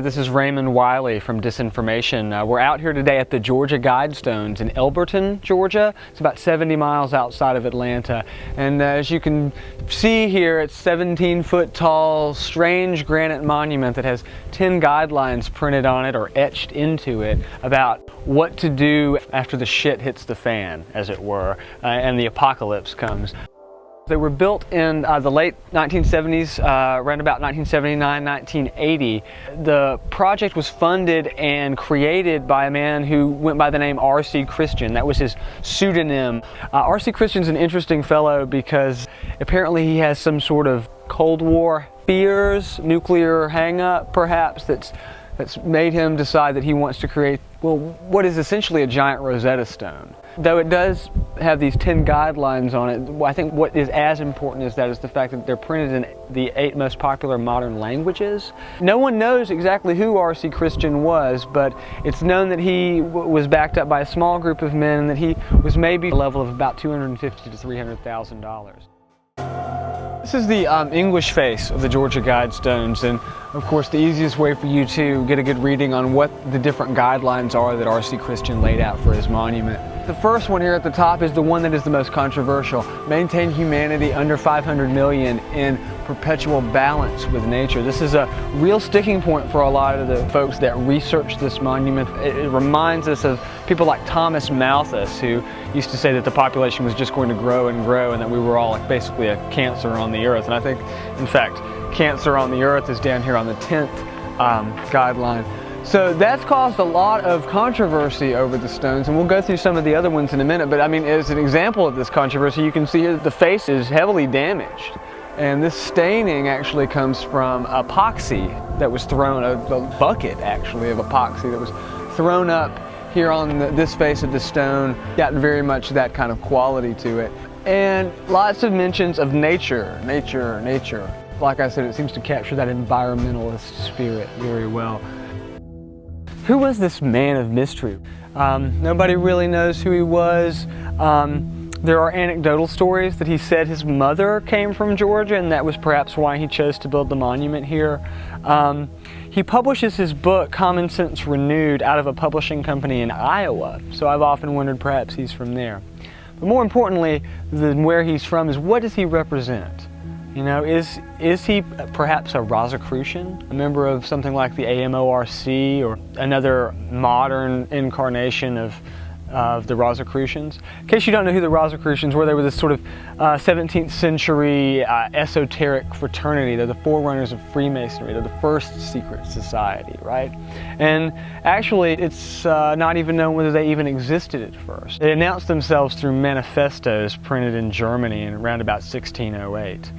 This is Raymond Wiley from Disinformation. We're out here today at the Georgia Guidestones in Elberton, Georgia. It's about 70 miles outside of Atlanta. And as you can see here, it's 17-foot tall, strange granite monument that has 10 guidelines printed on it or etched into it about what to do after the shit hits the fan, as it were, and the apocalypse comes. They were built in the late 1970s, around about 1979, 1980. The project was funded and created by a man who went by the name R.C. Christian. That was his pseudonym. R.C. Christian's an interesting fellow because apparently he has some sort of Cold War fears, nuclear hang-up perhaps, that's made him decide that he wants to create, well, what is essentially a giant Rosetta Stone. Though it does have these 10 guidelines on it, I think what is as important as that is the fact that they're printed in the 8 most popular modern languages. No one knows exactly who R.C. Christian was, but it's known that he was backed up by a small group of men and that he was maybe a level of about $250,000 to $300,000. This is the English face of the Georgia Guidestones, and of course the easiest way for you to get a good reading on what the different guidelines are that R.C. Christian laid out for his monument. The first one here at the top is the one that is the most controversial. Maintain humanity under 500 million in perpetual balance with nature. This is a real sticking point for a lot of the folks that research this monument. It reminds us of people like Thomas Malthus, who used to say that the population was just going to grow and grow and that we were all like basically a cancer on the earth. And I think, in fact, cancer on the earth is down here on the 10th guideline. So that's caused a lot of controversy over the stones, and we'll go through some of the other ones in a minute, but I mean, as an example of this controversy, you can see here that the face is heavily damaged. And this staining actually comes from epoxy that was thrown, a bucket actually of epoxy that was thrown up here on this face of the stone, got very much that kind of quality to it. And lots of mentions of nature, nature, nature. Like I said, it seems to capture that environmentalist spirit very well. Who was this man of mystery? Nobody really knows who he was. There are anecdotal stories that he said his mother came from Georgia, and that was perhaps why he chose to build the monument here. He publishes his book, Common Sense Renewed, out of a publishing company in Iowa, so I've often wondered perhaps he's from there. But more importantly than where he's from is, what does he represent? You know, is he perhaps a Rosicrucian, a member of something like the AMORC or another modern incarnation of the Rosicrucians? In case you don't know who the Rosicrucians were, they were this sort of 17th century esoteric fraternity. They're the forerunners of Freemasonry. They're the first secret society, right? And actually, it's not even known whether they even existed at first. They announced themselves through manifestos printed in Germany in around about 1608.